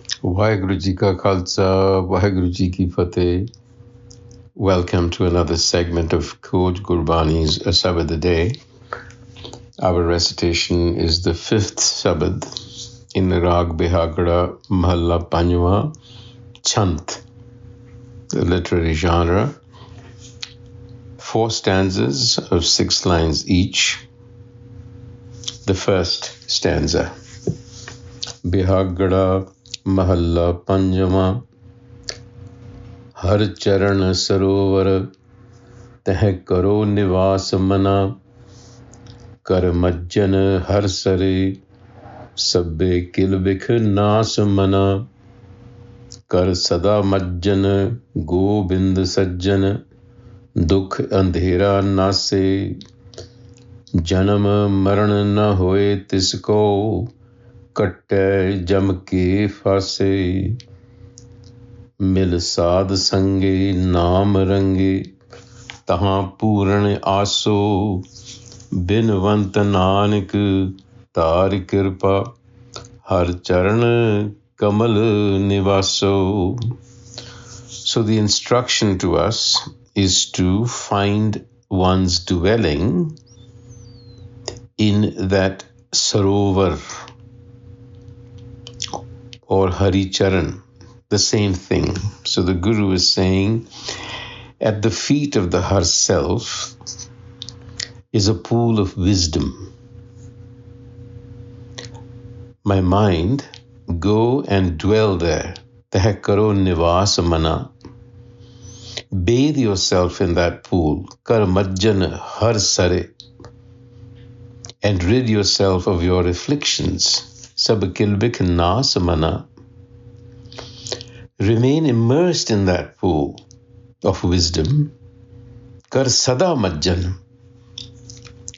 Waheguru Ji Ka Khalsa, Waheguru Ji Ki Fateh. Welcome to another segment of Koj Gurbani's a-sabad-a-day. Our recitation is the fifth sabad in Rag Bihagada Mahalla Panjwa Chant, the literary genre. 4 stanzas of 6 lines each. The first stanza. Bihagada Mahalla Panjwa Har Charan Sarovar Teh Karo Nivas Mana Kar Majjan Har Sare Sabbe Kilbikh Nas Mana Kar Sada Majjan Gobind Sajjan Dukh Andhera Nase Janam Maran Na Hoye Tisko Katte Jam Ke Fase Mil Sad Sange Naam Range Tahan Puran Aso Binwant Nanak Tar Kirpa Har Charan Kamal Nivaso. So the instruction to us is to find one's dwelling in that Sarovar or Hari Charan, the same thing. So the Guru is saying, at the feet of the Har Self is a pool of wisdom. My mind, go and dwell there. Teh karo nivas mana. Bathe yourself in that pool. Kar majjan har sare. And rid yourself of your afflictions. Sab kilbik nas mana. Remain immersed in that pool of wisdom. Kar sada majjan.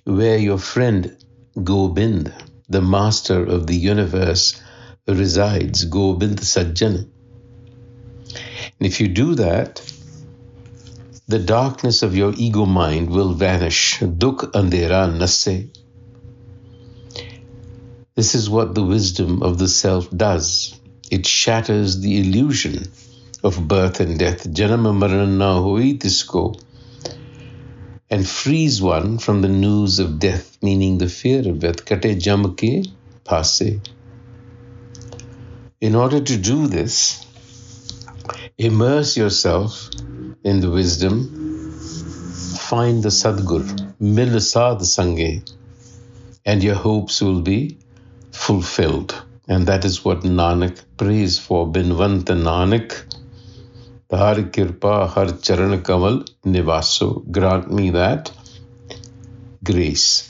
Where your friend Gobind, the master of the universe, resides. Gobind Sajjan. And if you do that, the darkness of your ego mind will vanish. Dukh andhera nasse. This is what the wisdom of the self does. It shatters the illusion of birth and death. Janam maran na hoi tisko. And frees one from the news of death, meaning the fear of death. Kate jam ke phase. In order to do this, immerse yourself in the wisdom, find the Sadgur, mil sad sange, and your hopes will be fulfilled. And that is what Nanak prays for. Binwant Nanak, Tar Kirpa Har Charan Kamal Nivaso. Grant me that grace.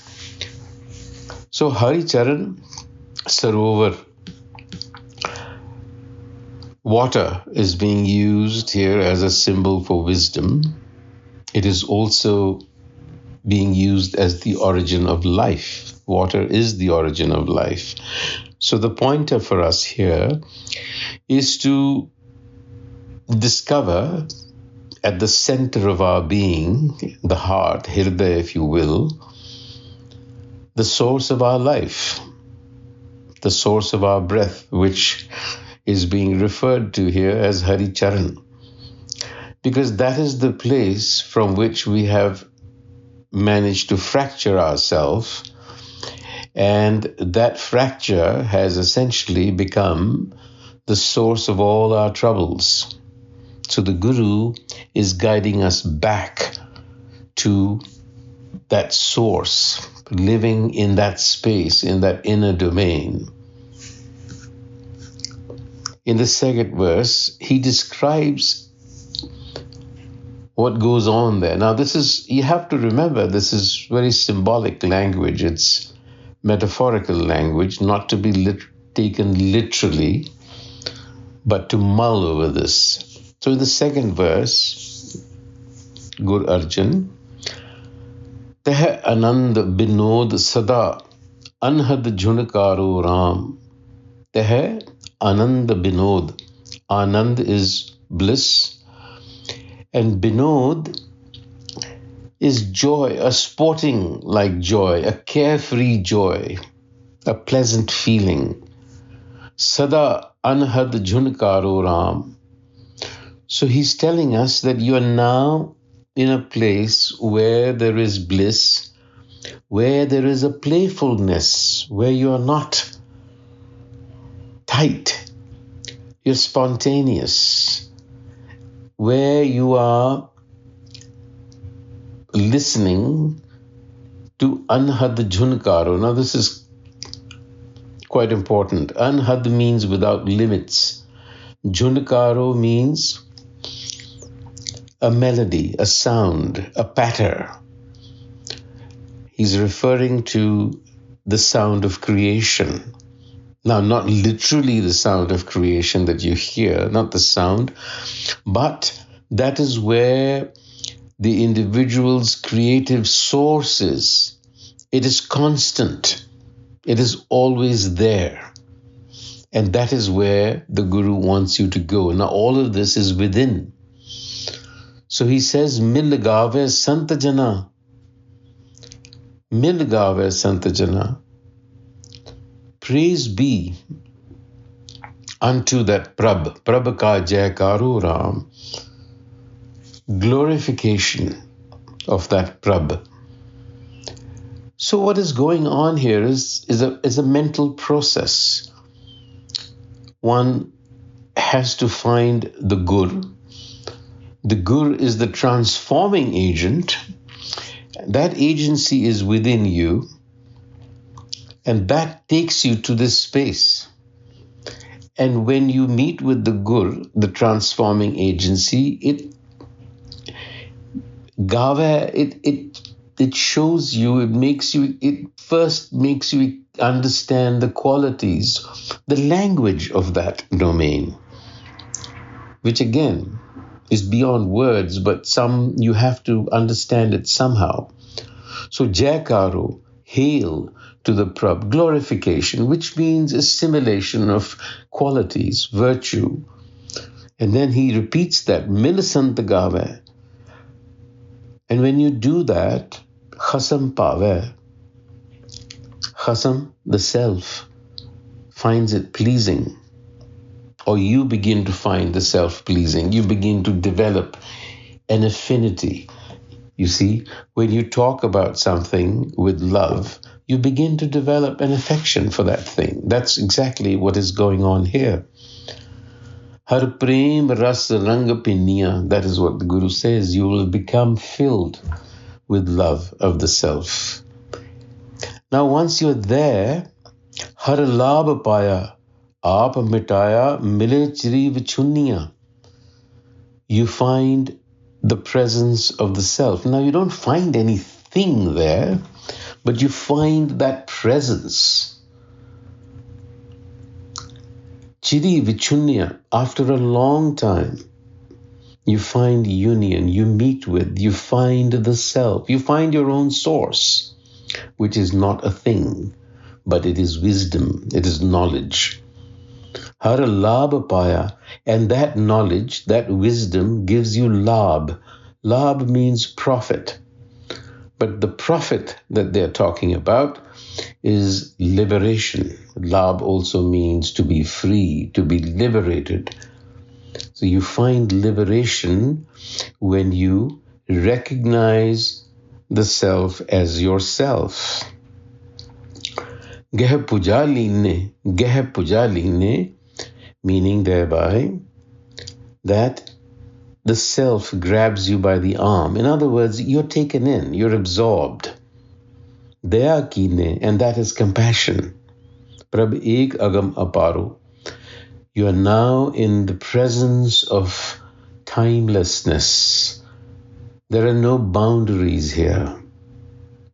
So Hari Charan Sarovar, water is being used here as a symbol for wisdom. It is also being used as the origin of life. Water is the origin of life. So the pointer for us here is to discover at the center of our being, the heart, Hirdaya if you will, the source of our life, the source of our breath, which is being referred to here as Hari Charan. Because that is the place from which we have managed to fracture ourselves, and that fracture has essentially become the source of all our troubles. So the Guru is guiding us back to that source, living in that space, in that inner domain. In the second verse, he describes what goes on there. Now this is, you have to remember, this is very symbolic language. It's metaphorical language, not to be taken literally, but to mull over this. So in the second verse, Gur Arjan, Teh Anand Binod Sada Anhad Junakaro Ram. Teh Anand Binod. Anand is bliss, and Binod is joy, a sporting like joy, a carefree joy, a pleasant feeling. Sada anhad jhunkaro Ram. So he's telling us that you are now in a place where there is bliss, where there is a playfulness, where you are not tight, you're spontaneous, where you are listening to Anhad Jhunkaro. Now, this is quite important. Anhad means without limits. Jhunkaro means a melody, a sound, a patter. He's referring to the sound of creation. Now, not literally the sound of creation that you hear, not the sound, but that is where the individual's creative source is. It is constant. It is always there. And that is where the Guru wants you to go. Now, all of this is within. So he says, Mil gave Sant Jana. Mil gave Sant Jana. Praise be unto that Prabh. Prabh ka jaykaro Ram. Glorification of that Prabh. So what is going on here is a mental process. One has to find the Gur. The Gur is the transforming agent. That agency is within you, and that takes you to this space. And when you meet with the Gur, the transforming agency, it shows you, it first makes you understand the qualities, the language of that domain, which again is beyond words, but you have to understand it somehow. So Jaykaro, hail to the Prabh, glorification, which means assimilation of qualities, virtue. And then he repeats that, Milasant Gave. And when you do that, Khasam Pave, Khasam, the self, finds it pleasing. Or you begin to find the self pleasing. You begin to develop an affinity. You see, when you talk about something with love, you begin to develop an affection for that thing. That's exactly what is going on here. Har prem ras rang piniya. That is what the Guru says. You will become filled with love of the self. Now, once you're there, har labh paya, aap mitaya, mile chiri vichunniya. You find the presence of the self. Now, you don't find anything there, but you find that presence. Chiri vichunniya, after a long time, you find union, you meet with, you find the self, you find your own source, which is not a thing, but it is wisdom, it is knowledge. Har labh paya, and that knowledge, that wisdom gives you labh. Labh means profit. But the profit that they're talking about is liberation. Labh also means to be free, to be liberated. So you find liberation when you recognize the self as yourself. Geh puja line, meaning thereby that the self grabs you by the arm. In other words, you're taken in, you're absorbed. Daya kine, and that is compassion. Prabh ek agam aparo. You are now in the presence of timelessness. There are no boundaries here.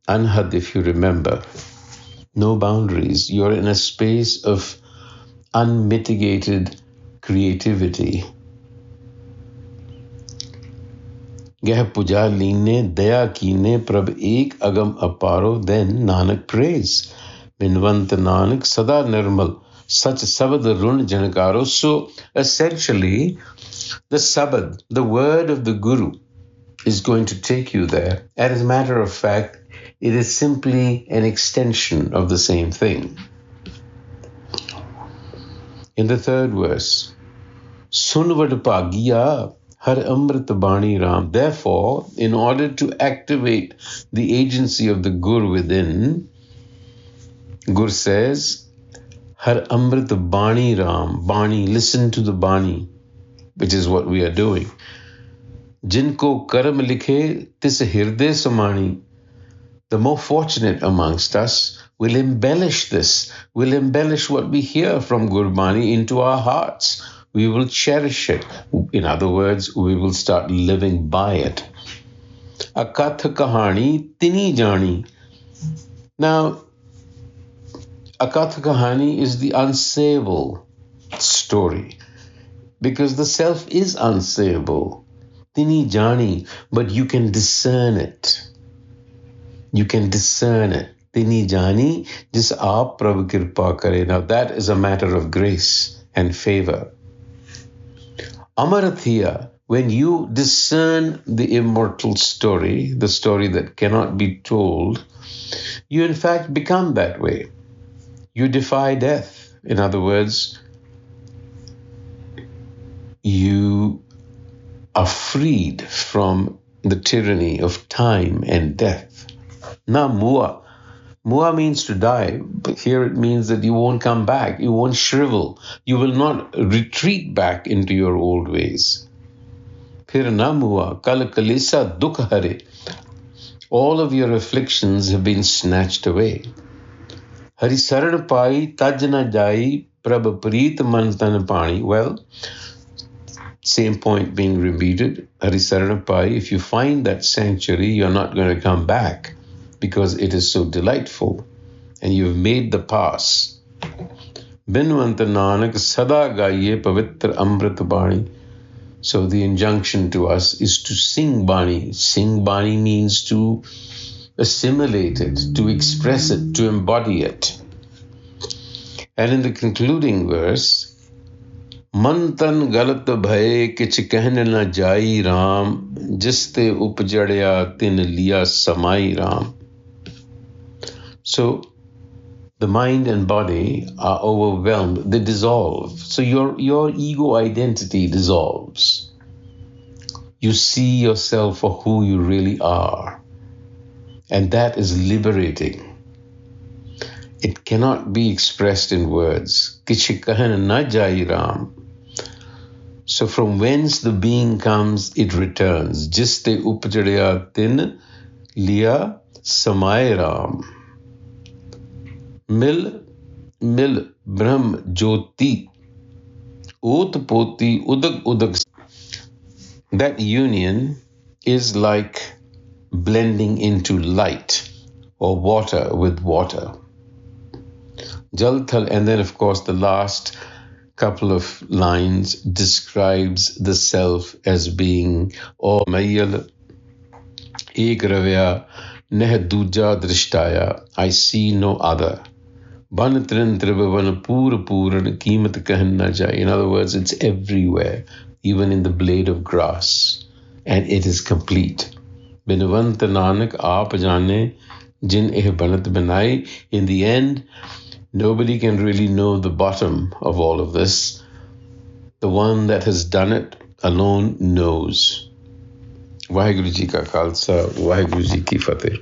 Anhad, if you remember, no boundaries. You're in a space of unmitigated creativity. Geh puja line, daya kine, prabh ek agam aparo, then Nanak prays. Binwant Nanak sada nirmal, such a-sabad-a-day jankaro. So essentially, the sabad, the word of the Guru, is going to take you there. And as a matter of fact, it is simply an extension of the same thing. In the third verse, Sunvad Pagiya Har Amrit Bani Ram. Therefore, in order to activate the agency of the Gur within, Gur says, Har Amrit Bani Ram. Bani, listen to the Bani, which is what we are doing. Jinko Karam Likhe Tis Hirde Samani. The more fortunate amongst us will embellish this, will embellish what we hear from Gurbani into our hearts. We will cherish it. In other words, we will start living by it. Akatha kahani tini jani. Now, Akatha kahani is the unsayable story, because the self is unsayable. Tini jani, but you can discern it. You can discern it. Tini jani, jis aap Prabhu kirpa kare. Now that is a matter of grace and favor. Amarathiya, when you discern the immortal story, the story that cannot be told, you in fact become that way. You defy death. In other words, you are freed from the tyranny of time and death. Na mua. Mua means to die, but here it means that you won't come back. You won't shrivel. You will not retreat back into your old ways. Phir na mua, kal kalisa dukh hare. All of your afflictions have been snatched away. Hari saran pai taj na jai prabh preet man tan pani. Well, same point being repeated. Hari saran pai, if you find that sanctuary, you're not going to come back, because it is so delightful and you've made the pass. Binwant Nanak sada gaiye pavitra amrit bani. So the injunction to us is to sing Bani. Sing Bani means to assimilate it, to express it, to embody it. And in the concluding verse, Mantan galat bhaye kich kehne na jai Ram, jiste upjadya tin liya samai Ram. So the mind and body are overwhelmed, they dissolve. So your ego identity dissolves. You see yourself for who you really are. And that is liberating. It cannot be expressed in words. Kichh kahan na jai Ram. So from whence the being comes, it returns. Jiste upjadya tin liya samai Ram. Mil Brahm Jyoti Ot Poti Udak Udak. That union is like blending into light or water with water. Jal Thal, and then of course the last couple of lines describes the self as being O Mayal Ek Ravya Neh Duja Drishtaya. I see no other. In other words, it's everywhere, even in the blade of grass, and it is complete. Binwant Nanak aap jane jin eh banat banai. In the end, nobody can really know the bottom of all of this. The one that has done it alone knows. Vaheguru Ji ka Khalsa, Vaheguru Ji ki Fateh.